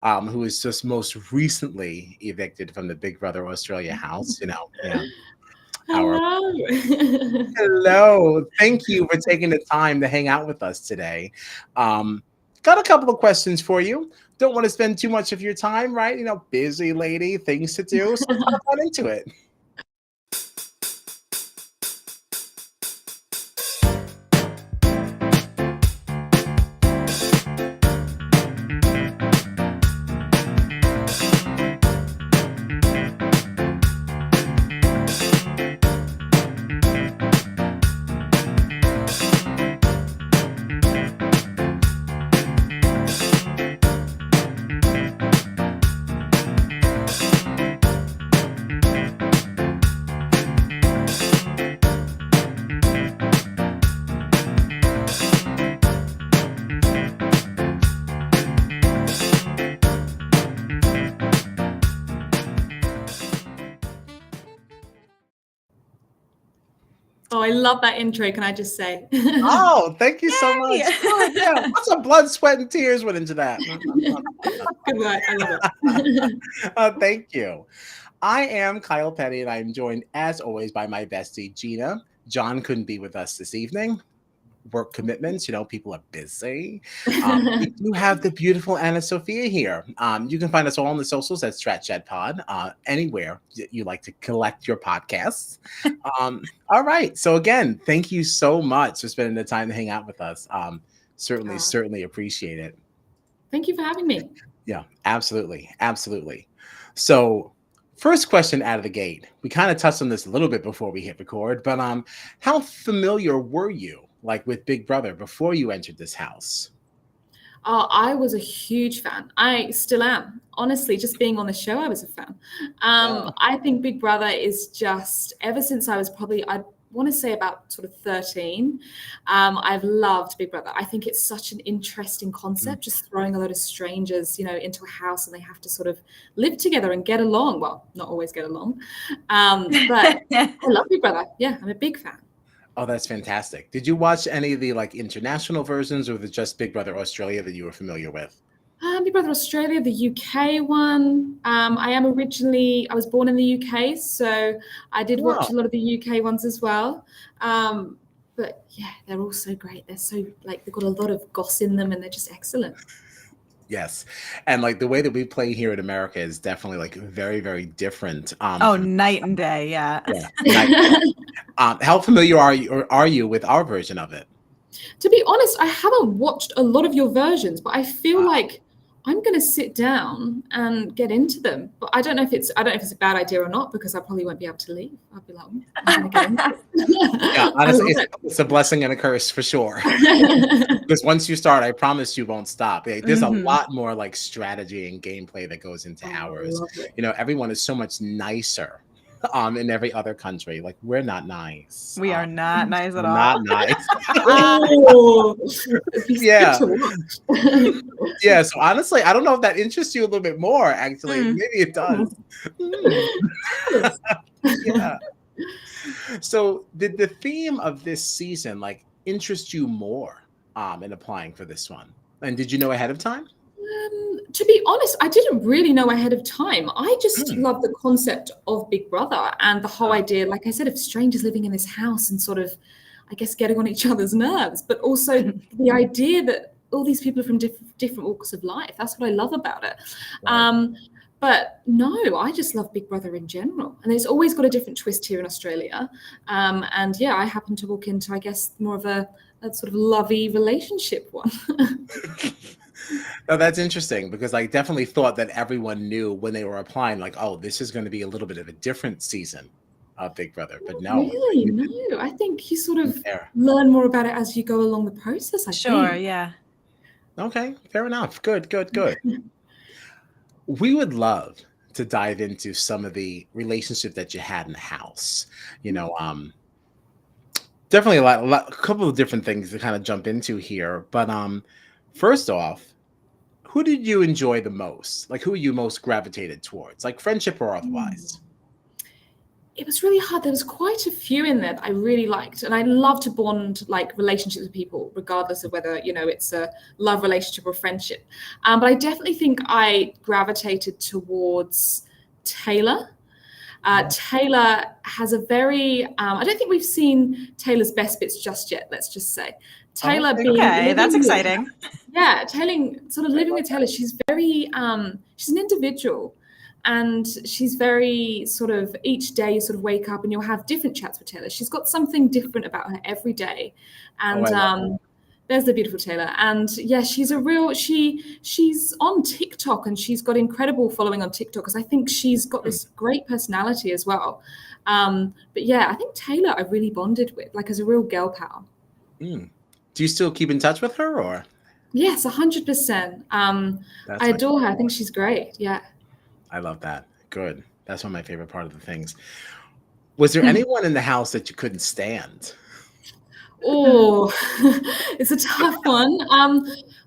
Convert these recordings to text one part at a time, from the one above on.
who was just most recently evicted from the Big Brother Australia house. Yeah, our Hello. hello. Thank you for taking the time to hang out with us today. Um, got a couple of questions for you. Don't want to spend too much of your time, right? Busy lady, things to do. So let's hop on into it. Oh, I love that intro. Can I just say? Oh, thank you so much. Yay! Good. Yeah, lots of blood, sweat, and tears went into that. Good work. I love it. Thank you. I am Kyle Petty, and I'm joined, as always, by my bestie, Gina. John couldn't be with us this evening. Work commitments, people are busy. We do have the beautiful Annasophia here. You can find us all on the socials at Strat Chat Pod, anywhere you like to collect your podcasts. All right. So again, thank you so much for spending the time to hang out with us. Certainly appreciate it. Thank you for having me. Yeah, absolutely. Absolutely. So first question out of the gate. We kind of touched on this a little bit before we hit record, but how familiar were you with Big Brother before you entered this house? I was a huge fan. I still am. Honestly, just being on the show, I was a fan. Yeah. I think Big Brother is just, ever since I was probably, I want to say about sort of 13, I've loved Big Brother. I think it's such an interesting concept, just throwing a lot of strangers, into a house and they have to sort of live together and get along. Well, not always get along. But I love Big Brother. Yeah, I'm a big fan. Oh, that's fantastic. Did you watch any of the international versions, or was it just Big Brother Australia that you were familiar with? Big Brother Australia, the UK one. I was born in the UK, so I did watch a lot of the UK ones as well. But yeah, they're all so great. They're so they've got a lot of goss in them and they're just excellent. Yes. And the way that we play here in America is definitely very, very different. Night and day, yeah. How familiar are you with our version of it? To be honest, I haven't watched a lot of your versions, but I feel like I'm going to sit down and get into them. But I don't know if it's a bad idea or not, because I probably won't be able to leave. I'll be like, I'm going to get into it. Yeah, honestly, it's a blessing and a curse for sure. Because once you start, I promise you won't stop. There's a lot more strategy and gameplay that goes into ours. Everyone is so much nicer in every other country. We're not nice. We are not nice at all. Not nice. Oh, yeah. Yeah. So honestly, I don't know if that interests you a little bit more. Actually, maybe it does. Yeah. So did the theme of this season interest you more in applying for this one? And did you know ahead of time? To be honest, I didn't really know ahead of time. I just love the concept of Big Brother and the whole idea, like I said, of strangers living in this house and sort of, I guess, getting on each other's nerves, but also the idea that all these people are from different walks of life. That's what I love about it. Right. But no, I just love Big Brother in general. And it's always got a different twist here in Australia. And yeah, I happen to walk into, I guess, more of a sort of lovey relationship one. No, that's interesting, because I definitely thought that everyone knew when they were applying, oh, this is going to be a little bit of a different season of Big Brother. But no. Really? No. I think you sort of learn more about it as you go along the process, I think. Sure, yeah. Okay, fair enough. Good. We would love to dive into some of the relationship that you had in the house. Definitely a couple of different things to kind of jump into here. But first off, who did you enjoy the most? Who you most gravitated towards? Friendship or otherwise? it was really hard. There was quite a few in there that I really liked, and I love to bond like relationships with people, regardless of whether it's a love relationship or friendship. But I definitely think I gravitated towards Taylor. Taylor has a very, I don't think we've seen Taylor's best bits just yet, let's just say. Taylor okay, that's exciting. Yeah, living with Taylor, she's very, she's an individual, and she's very sort of, each day you sort of wake up and you'll have different chats with Taylor. She's got something different about her every day. And there's the beautiful Taylor. And yeah, she's she's on TikTok, and she's got incredible following on TikTok, because I think she's got this great personality as well. But yeah, I think Taylor I really bonded with, like, as a real girl pal. Do you still keep in touch with her, or? Yes, 100%. I adore her. I think she's great. Yeah. I love that. Good. That's one of my favorite part of the things. Was there anyone in the house that you couldn't stand? Oh, it's a tough one.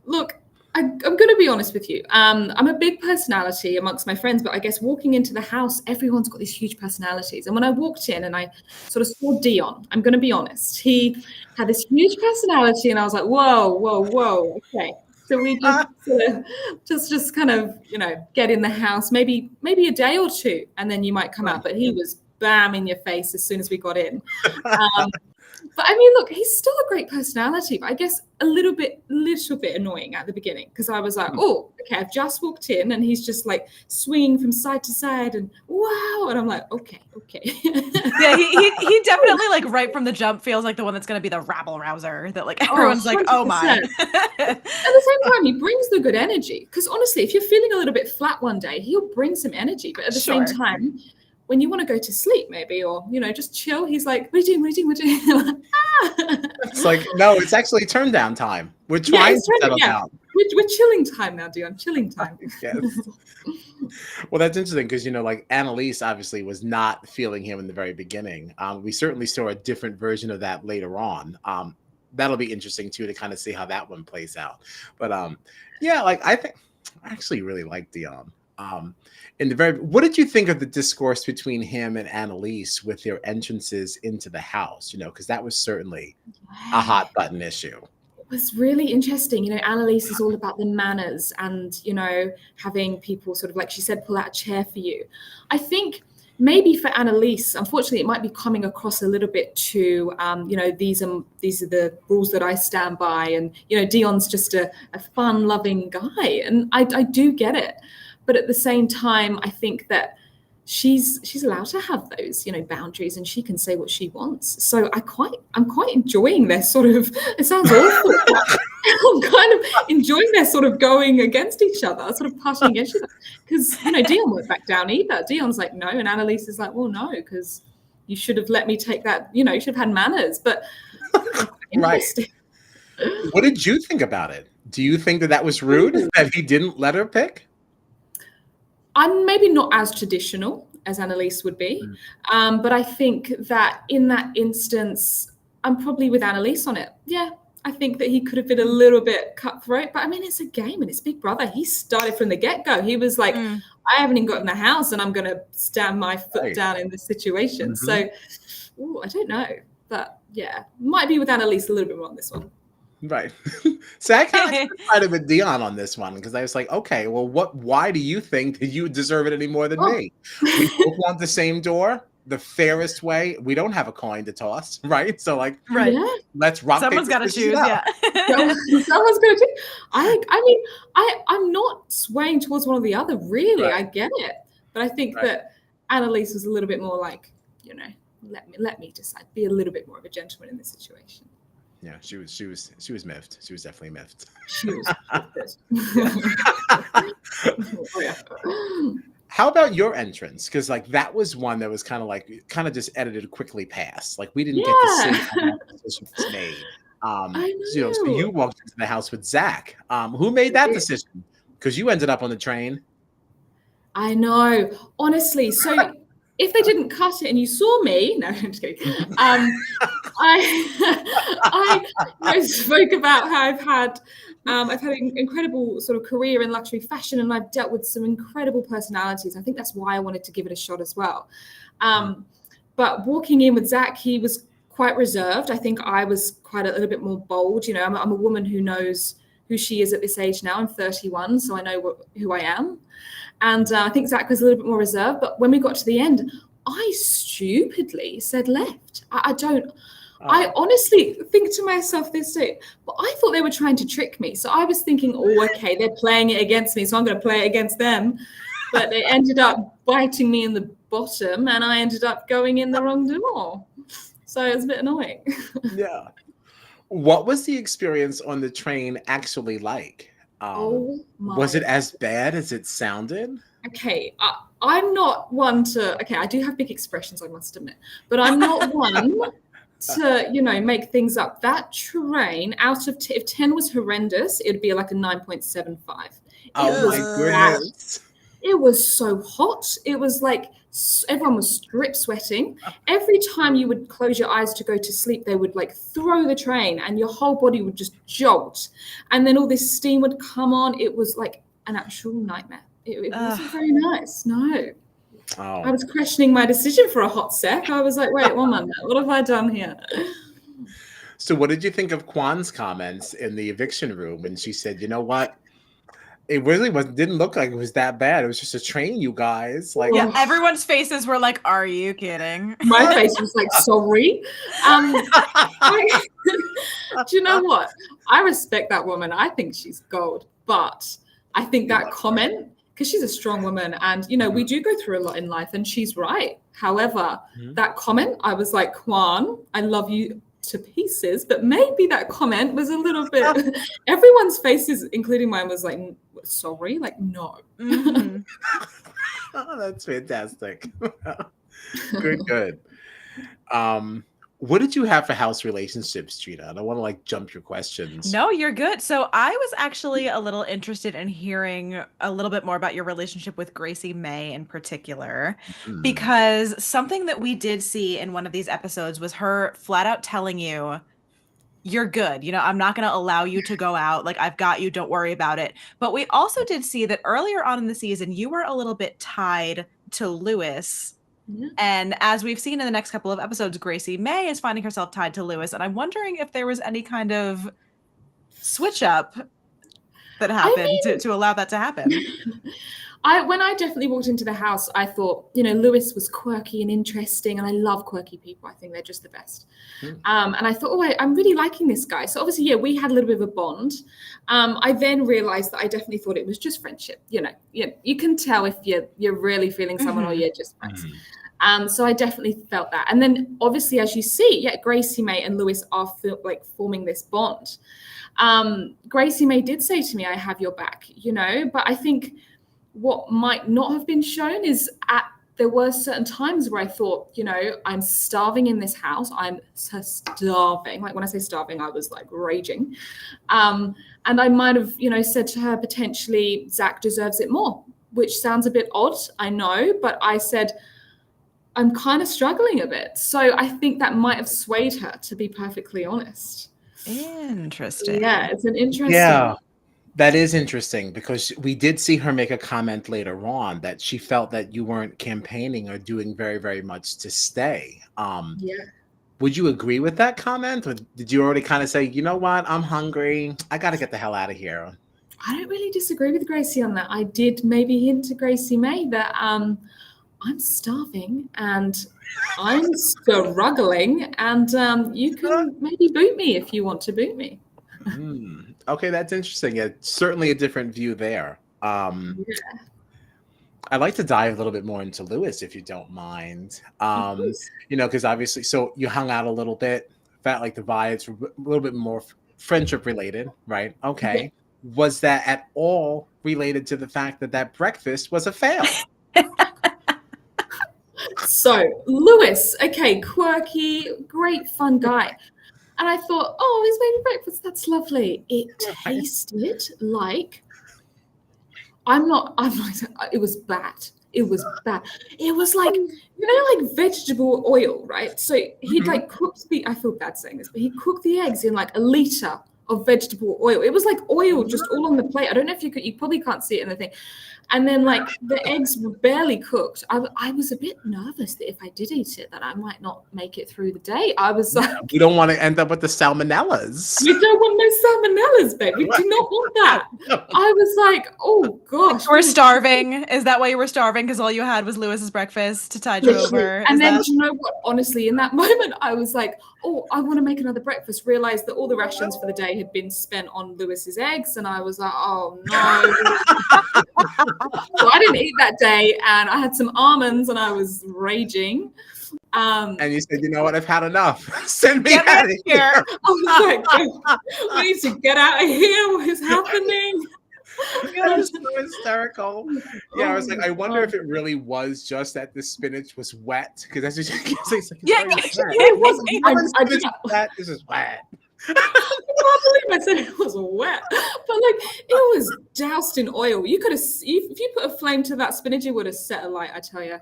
Look, I'm going to be honest with you. I'm a big personality amongst my friends, but I guess walking into the house, everyone's got these huge personalities. And when I walked in and I sort of saw Dion, I'm going to be honest, he had this huge personality, and I was like, whoa, okay. So we just kind of, get in the house, maybe a day or two, and then you might come out. But he was bam in your face as soon as we got in. But I mean, look, he's still a great personality, but I guess a little bit annoying at the beginning, because I was like, oh, okay, I've just walked in and he's just like swinging from side to side, and wow, and I'm like, okay. Yeah, he definitely, like, right from the jump feels like the one that's going to be the rabble rouser that, like, everyone's like, oh my. At the same time, he brings the good energy, because honestly, if you're feeling a little bit flat one day, he'll bring some energy, but at the same time, when you want to go to sleep, maybe, or just chill, he's like, what are you doing? It's like, no, it's actually turn down time. We're trying to settle down. We're chilling time now, Dion. Chilling time. Yes. Well, that's interesting, because like Annalise obviously was not feeling him in the very beginning. We certainly saw a different version of that later on. That'll be interesting too, to kind of see how that one plays out. But yeah, like, I actually really like Dion. What did you think of the discourse between him and Annalise with their entrances into the house? Because that was certainly a hot button issue. It was really interesting. Annalise is all about the manners and, having people sort of, like she said, pull out a chair for you. I think maybe for Annalise, unfortunately, it might be coming across a little bit too, these are the rules that I stand by. And, Dion's just a fun, loving guy. And I do get it. But at the same time, I think that she's allowed to have those, boundaries, and she can say what she wants. So I'm quite enjoying their sort of, it sounds awful, but I'm kind of enjoying their sort of going against each other, sort of pushing against each other. Because, Dion won't back down either. Dion's like, no. And Annalise is like, well, no, because you should have let me take that, you should have had manners. But interesting. Right. What did you think about it? Do you think that was rude that he didn't let her pick? I'm maybe not as traditional as Annalise would be, but I think that in that instance, I'm probably with Annalise on it. Yeah, I think that he could have been a little bit cutthroat, but I mean, it's a game and it's Big Brother. He started from the get-go. He was like, I haven't even got in the house and I'm going to stand my foot down in this situation. So, I don't know, but yeah, might be with Annalise a little bit more on this one. Right. So I kind of sided with Dion on this one, because I was like, okay, well, why do you think that you deserve it any more than me? We both want the same door, the fairest way. We don't have a coin to toss, right? So, like, let's rock. Someone's got to choose. Yeah. Someone's got to choose. I mean, I'm not swaying towards one or the other, really. I get it. But I think that Annalise was a little bit more like, let me decide, be a little bit more of a gentleman in this situation. Yeah, she was miffed. She was definitely miffed. She was. How about your entrance? Because, like, that was one that was kind of just edited quickly past. Like, we didn't get to see how that decision was made. So you walked into the house with Zach. Who made that decision? Because you ended up on the train. I know, honestly. So if they didn't cut it and you saw me, no, I'm just kidding. I spoke about how I've had an incredible sort of career in luxury fashion, and I've dealt with some incredible personalities. I think that's why I wanted to give it a shot as well. But walking in with Zach, he was quite reserved. I think I was quite a little bit more bold. You know, I'm a woman who knows who she is at this age now. I'm 31, so I know who I am. And I think Zach was a little bit more reserved. But when we got to the end, I stupidly said left. I honestly think to myself this day, but I thought they were trying to trick me. So I was thinking, oh, okay, they're playing it against me, so I'm going to play it against them. But they ended up biting me in the bottom, and I ended up going in the wrong door. So it was a bit annoying. Yeah. What was the experience on the train actually like? Was it as bad as it sounded? Okay, I'm not one to, okay, I do have big expressions, I must admit, but I'm not one to, you know, make things up. That train, out of, if 10 was horrendous, it'd be like a 9.75. Oh my goodness. It was so hot. It was like everyone was drip sweating. Every time you would close your eyes to go to sleep, they would like throw the train and your whole body would just jolt. And then all this steam would come on. It was like an actual nightmare. It wasn't very nice. No. I was questioning my decision for a hot sec. I was like, wait, 1 minute. What have I done here? So what did you think of Kwan's comments in the eviction room when she said, you know what? It really didn't look like it was that bad. It was just a train, you guys. Like, yeah, everyone's faces were like, "Are you kidding?" My face was like, "Sorry." Do you know what? I respect that woman. I think she's gold. But I think that comment, because she's a strong woman, and you know, we do go through a lot in life, and she's right. However, that comment, I was like, Kwan, I love you to pieces, but maybe that comment was a little bit. Everyone's faces, including mine, was like, sorry, like no. Oh, that's fantastic. Good. What did you have for house relationships, Gina? I don't want to like jump your questions. No, you're good. So I was actually a little interested in hearing a little bit more about your relationship with Gracie May in particular, because something that we did see in one of these episodes was her flat out telling you, you're good. You know, I'm not going to allow you to go out. Like, I've got you. Don't worry about it. But we also did see that earlier on in the season, you were a little bit tied to Lewis. Yeah. And as we've seen in the next couple of episodes, Gracie May is finding herself tied to Lewis. And I'm wondering if there was any kind of switch up that happened to allow that to happen. When I definitely walked into the house, I thought, you know, Lewis was quirky and interesting, and I love quirky people. I think they're just the best. And I thought, oh, I'm really liking this guy. So obviously, yeah, we had a little bit of a bond. I then realized that I definitely thought it was just friendship. You know, you can tell if you're really feeling someone or you're just friends. So I definitely felt that. And then obviously, as you see, Gracie May and Lewis are forming this bond. Gracie May did say to me, I have your back, you know, but I think what might not have been shown is there were certain times where I thought, you know, I'm starving in this house. I'm starving. Like when I say starving, I was like raging. And I might have, you know, said to her, potentially, Zach deserves it more, which sounds a bit odd, I know, but I said, I'm kind of struggling a bit. So I think that might have swayed her, to be perfectly honest. Interesting. Yeah, it's an interesting. Yeah, that is interesting, because we did see her make a comment later on that she felt that you weren't campaigning or doing very, very much to stay. Would you agree with that comment? Or did you already kind of say, you know what, I'm hungry. I got to get the hell out of here. I don't really disagree with Gracie on that. I did maybe hint to Gracie May that I'm starving and I'm struggling, and you can maybe boot me if you want to boot me. Okay, that's interesting. Yeah, certainly a different view there. I'd like to dive a little bit more into Lewis, if you don't mind. You know, because obviously, so you hung out a little bit, felt like the vibes were a little bit more friendship related, right? Okay. Was that at all related to the fact that breakfast was a fail? So Lewis, okay, quirky, great fun guy. And I thought, oh, he's made me breakfast. That's lovely. It tasted like, it was bad. It was bad. It was like, you know, like vegetable oil, right? So he'd like cooked I feel bad saying this, but he cooked the eggs in like a liter of vegetable oil. It was like oil just all on the plate. I don't know if you probably can't see it in the thing. And then like the eggs were barely cooked. I was a bit nervous that if I did eat it, that I might not make it through the day. I was like, we don't want to end up with the salmonellas. we don't want no salmonellas, babe. We do not want that. I was like, oh gosh. You were starving. Is that why you were starving? Because all you had was Lewis's breakfast to tide you over. And then, you know what? Honestly, in that moment, I was like, oh, I want to make another breakfast. Realized that all the rations for the day had been spent on Lewis's eggs. And I was like, oh no. So I didn't eat that day, and I had some almonds, and I was raging. And you said, you know what? I've had enough. Send me out of here. I was like, I need to get out of here. What is happening? It was so hysterical. Yeah, I was like, I wonder if it really was just that the spinach was wet, because that's just it wasn't. This is wet. I can't believe I said it was wet, but like it was doused in oil. You could have, if you put a flame to that spinach, it would have set alight. I tell you.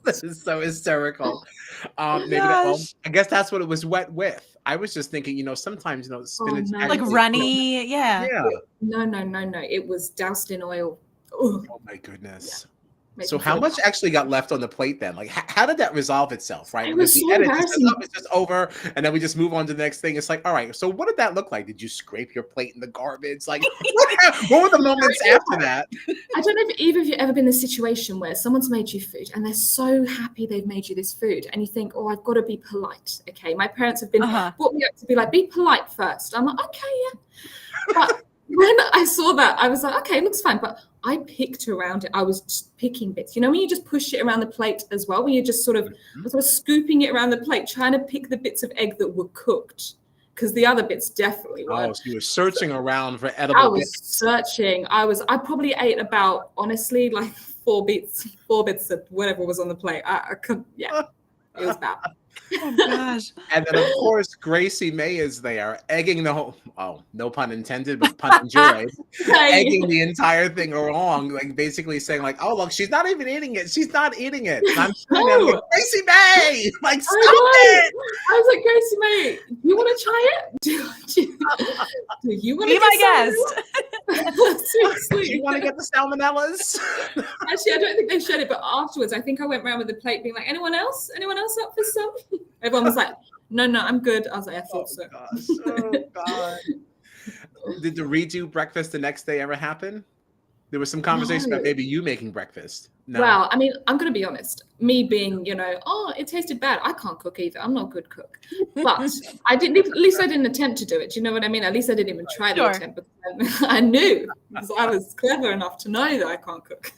This is so hysterical. Maybe I guess that's what it was wet with. I was just thinking, you know, sometimes, you know, spinach like runny, yeah. No. It was doused in oil. Oh my goodness. Yeah. So how much actually got left on the plate then? Like, how did that resolve itself, right? It was so embarrassing. It's just over, and then we just move on to the next thing. It's like, all right, so what did that look like? Did you scrape your plate in the garbage? Like, what were the moments after that? I don't know if either of you ever been in a situation where someone's made you food, and they're so happy they've made you this food, and you think, oh, I've got to be polite. Okay, my parents have been brought me up to be like, be polite first. I'm like, okay, yeah. But when I saw that, I was like, okay, it looks fine. But I picked around it. I was just picking bits. You know, when you just push it around the plate as well, when you're just sort of scooping it around the plate, trying to pick the bits of egg that were cooked, because the other bits definitely weren't. Oh, so you were searching around for edible bits. Searching. I probably ate about, honestly, like four bits of whatever was on the plate. I couldn't, yeah, it was bad. Oh gosh. And then of course Gracie May is there, egging the whole, no pun intended, but pun enjoyed, egging the entire thing along, like basically saying like, oh look, she's not even eating it. She's not eating it. And I'm like, Gracie May, like stop it. I was like, Gracie May, you want to try it? Do you want to be my guest? Seriously. Do you want to get the salmonellas? Actually, I don't think they shared it, but afterwards, I think I went around with the plate being like, anyone else? Anyone else up for some? Everyone was like, no, I'm good. I was like, I thought so. Gosh. Oh, God. Did the redo breakfast the next day ever happen? There was some conversation about maybe you making breakfast. No. Well, I mean, I'm going to be honest. Me being, you know, it tasted bad. I can't cook either. I'm not a good cook. But I didn't, at least I didn't attempt to do it. Do you know what I mean? At least I didn't even try the attempt. Because I knew, because I was clever enough to know that I can't cook.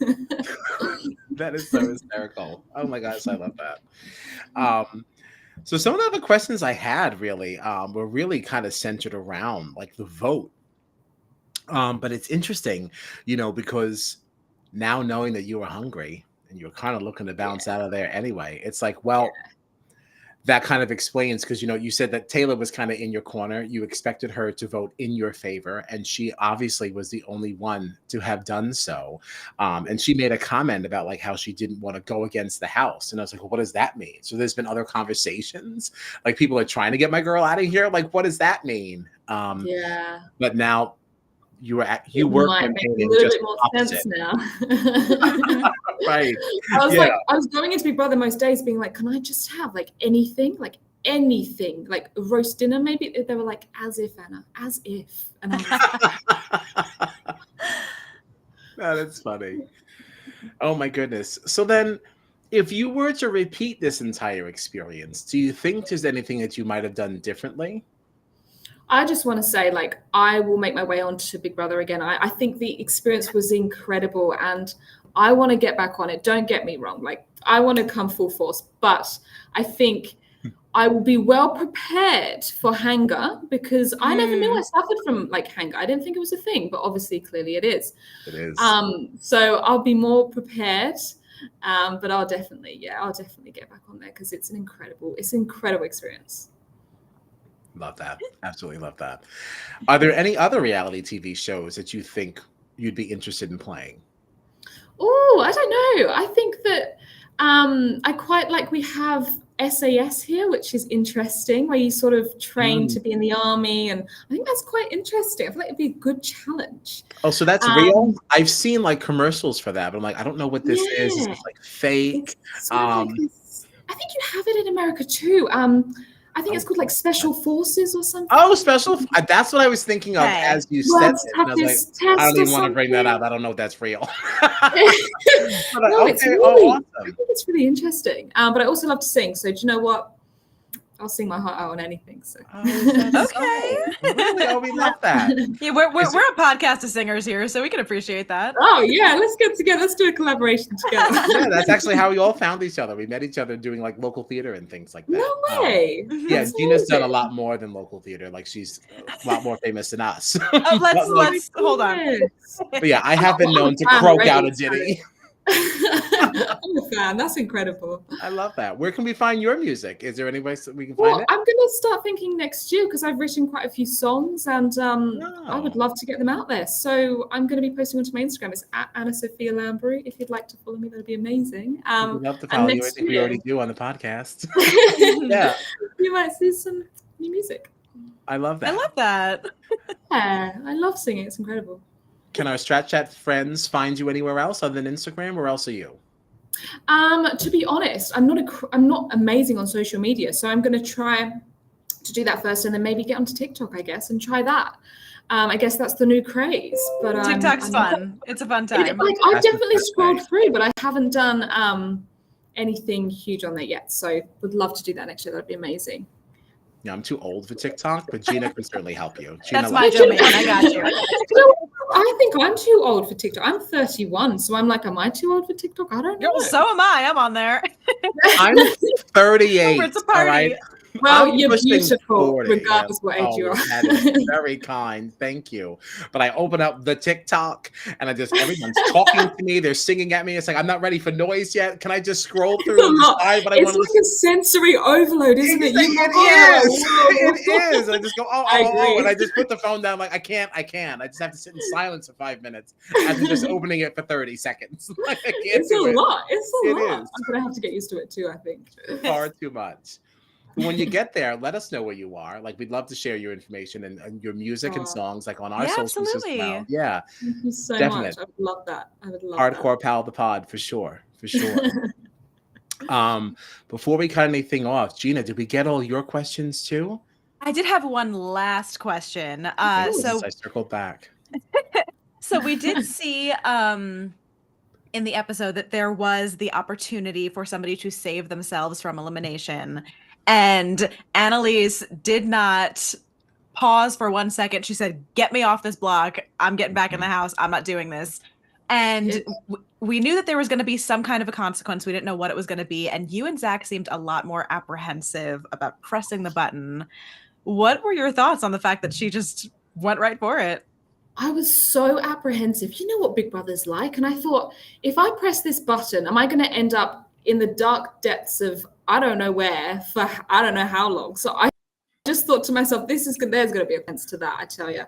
That is so hysterical. Oh my gosh, I love that. So some of the other questions I had really were really kind of centered around like the vote. But it's interesting, you know, because now knowing that you were hungry and you're kind of looking to bounce out of there anyway, it's like, well, that kind of explains, because, you know, you said that Taylor was kind of in your corner. You expected her to vote in your favor, and she obviously was the only one to have done so. And she made a comment about like how she didn't want to go against the House. And I was like, well, what does that mean? So there's been other conversations, like people are trying to get my girl out of here. Like, what does that mean? But now you were campaigning a little just bit more opposite. sense now. Right. I was like, I was going into Big Brother most days being like, can I just have like anything, like a roast dinner? Maybe they were like, as if, Anna, as if. And I was like, that's funny. Oh my goodness. So then, if you were to repeat this entire experience, do you think there's anything that you might have done differently? I just want to say, like, I will make my way onto Big Brother again. I think the experience was incredible, and I want to get back on it. Don't get me wrong. Like, I want to come full force, but I think I will be well prepared for hunger, because I never knew I suffered from like hunger. I didn't think it was a thing, but obviously, clearly it is. It is. So I'll be more prepared. But I'll definitely get back on there, because it's an incredible experience. Love that. Absolutely love that. Are there any other reality TV shows that you think you'd be interested in playing? Oh, I don't know. I think that I quite like, we have SAS here, which is interesting, where you sort of train to be in the army, and I think that's quite interesting. I feel like it'd be a good challenge. Oh, so that's real? I've seen like commercials for that, but I'm like, I don't know what this is. Is this like fake? It's sort of like this, I think you have it in America too. I think it's called like Special Forces or something. Oh, special. That's what I was thinking of as you said it. And I was like, I don't even want to bring that up. I don't know if that's real. It's really, awesome. I think it's really interesting. But I also love to sing. So do you know what? I'll sing my heart out on anything. So okay. Really? Oh, we love that. Yeah, we're a podcast of singers here, so we can appreciate that. Oh yeah, let's get together. Let's do a collaboration together. Yeah, that's actually how we all found each other. We met each other doing like local theater and things like that. No way. Yeah, Gina's done a lot more than local theater. Like she's a lot more famous than us. Let's hold on. But yeah, I have been known to croak out a ditty. I'm a fan. That's incredible. I love that. Where can we find your music? Is there any way that we can find it? I'm going to start thinking next year because I've written quite a few songs and I would love to get them out there. So I'm going to be posting onto my Instagram. It's at Annasophia Lambury. If you'd like to follow me, that'd be amazing. We'd love to follow you. I think we already do on the podcast. Yeah. You might see some new music. I love that. I love that. Yeah, I love singing. It's incredible. Can our Strat Chat friends find you anywhere else other than Instagram? Where else are you? To be honest, I'm not amazing on social media, so I'm going to try to do that first, and then maybe get onto TikTok, I guess, and try that. I guess that's the new craze. But TikTok's fun. It's a fun time. I've definitely scrolled through, but I haven't done anything huge on there yet. So would love to do that next year. That'd be amazing. Yeah, I'm too old for TikTok, but Gina can certainly help you. That's my domain. I got you. I think I'm too old for TikTok. I'm 31, so I'm like, am I too old for TikTok? I don't know. Well, so am I. I'm on there. I'm 38. It's a party. All right? Well, you're beautiful, 40, regardless what age you are. That is very kind. Thank you. But I open up the TikTok and everyone's talking to me. They're singing at me. It's like, I'm not ready for noise yet. Can I just scroll through and decide what I want to It's like a sensory overload, isn't it? It is. I just go, and I just put the phone down. Like, I can't. I just have to sit in silence for 5 minutes after just opening it for 30 seconds. Like, I can't it's do a it. lot. It's a lot. Is. I'm going to have to get used to it too, I think. Far too much. When you get there, let us know where you are. Like, we'd love to share your information and your music and songs, like on our socials as well. Yeah, thank you so much. I would love that. I would love Hardcore Pal the Pod for sure. Before we cut anything off, Gina, did we get all your questions too? I did have one last question. So I circled back. So we did see in the episode that there was the opportunity for somebody to save themselves from elimination. And Annalise did not pause for 1 second. She said, "Get me off this block. I'm getting back in the house. I'm not doing this." And we knew that there was going to be some kind of a consequence. We didn't know what it was going to be. And you and Zach seemed a lot more apprehensive about pressing the button. What were your thoughts on the fact that she just went right for it? I was so apprehensive. You know what Big Brother's like. And I thought, if I press this button, am I going to end up in the dark depths of I don't know where for I don't know how long. So I just thought to myself, there's going to be a offense to that, I tell you.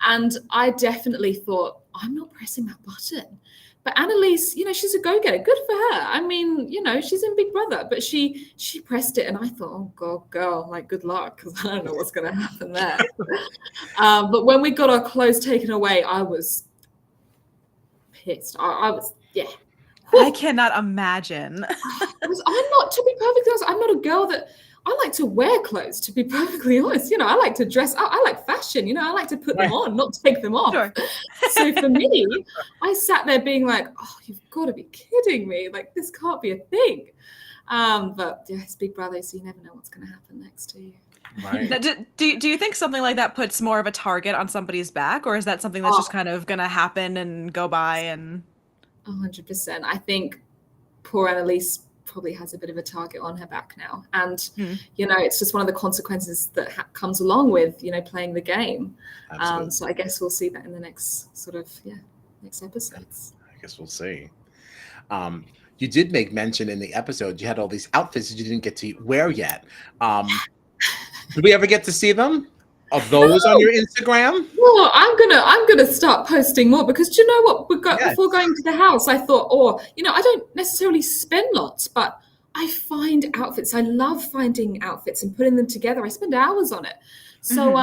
And I definitely thought, I'm not pressing that button. But Annalise, she's a go-getter. Good for her. I mean, she's in Big Brother, but she pressed it, and I thought, oh God, girl, like good luck, because I don't know what's going to happen there. But when we got our clothes taken away, I was pissed. I was. I cannot imagine. I'm not, to be perfectly honest, I'm not a girl that I like to wear clothes, to be perfectly honest. I like to dress up. I like fashion. I like to put them on, not take them off. Sure. So for me, I sat there being like, oh, you've got to be kidding me. Like, this can't be a thing. But yeah, it's Big Brother, so you never know what's going to happen next to you. Right. Do you think something like that puts more of a target on somebody's back, or is that something that's just kind of going to happen and go by? And 100%. I think poor Annalise probably has a bit of a target on her back now. And, it's just one of the consequences that comes along with, playing the game. So I guess we'll see that in the next next episodes. I guess we'll see. You did make mention in the episode, you had all these outfits that you didn't get to wear yet. Did we ever get to see them? Of those on your Instagram? Well, I'm gonna start posting more, because do you know what? Before going to the house, I thought, I don't necessarily spend lots, but I find outfits. I love finding outfits and putting them together. I spend hours on it. So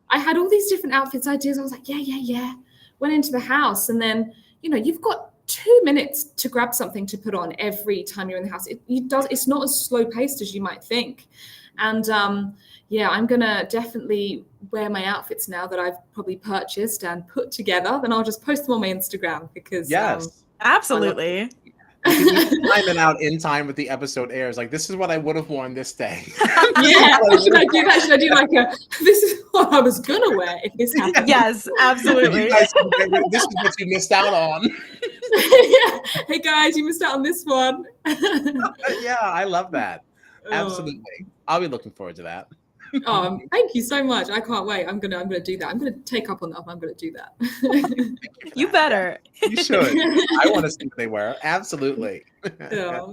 I had all these different outfits ideas. I was like, yeah. Went into the house, and then you've got 2 minutes to grab something to put on every time you're in the house. It's not as slow paced as you might think. And I'm gonna definitely wear my outfits now that I've probably purchased and put together. Then I'll just post them on my Instagram because absolutely. Time it out in time with the episode airs. Like, this is what I would have worn this day. Yeah, should I do that? Should I do like this is what I was gonna wear if this happened? Yes, absolutely. This is what you missed out on. Yeah. Hey guys, you missed out on this one. Yeah, I love that. Absolutely. I'll be looking forward to that. Thank you so much. I can't wait. I'm gonna do that. I'm gonna take up on that. I'm gonna do that. You better. You should. I want to see what they wear. Absolutely. Yeah.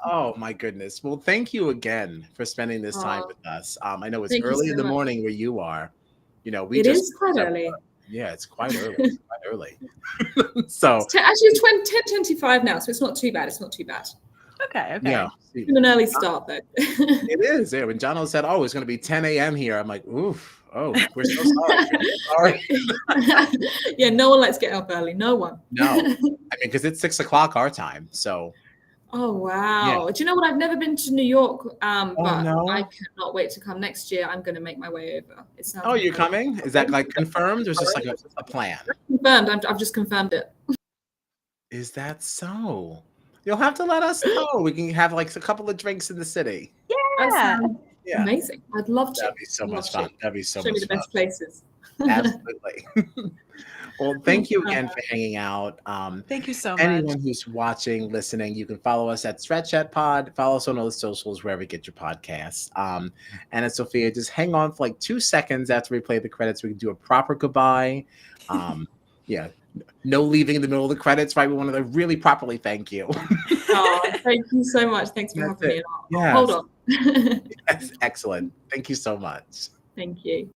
Oh my goodness. Well, thank you again for spending this time with us. I know it's early in the morning where you are. It is quite early. Yeah, it's quite early. It's quite early. So actually, it's 10:25 now, so it's not too bad. Okay. Yeah. It's an early start, though. It is. Yeah. When John said, "Oh, it's going to be 10 a.m. here," I'm like, "Oof! Oh, we're so sorry." Yeah, no one likes getting up early. No one. No, I mean, because it's 6 o'clock our time. So. Oh wow! Yeah. Do you know what? I've never been to New York, but no. I cannot wait to come next year. I'm going to make my way over. It sounds. Oh, you're coming? Is that like confirmed, or is this like a plan? Confirmed. I've just confirmed it. Is that so? You'll have to let us know. We can have like a couple of drinks in the city. Yeah. Amazing. I'd love to. That'd be so much fun. That'd be so much fun. Show me the best places. Absolutely. Well, thank you again for hanging out. Thank you so much. Anyone who's watching, listening, you can follow us at Strat Chat Pod. Follow us on all the socials wherever you get your podcasts. Annasophia, just hang on for like 2 seconds after we play the credits. We can do a proper goodbye. Yeah. No leaving in the middle of the credits, right? We want to really properly thank you. Thank you so much. Thanks for having me. Yes. Hold on. Yes, excellent. Thank you so much. Thank you.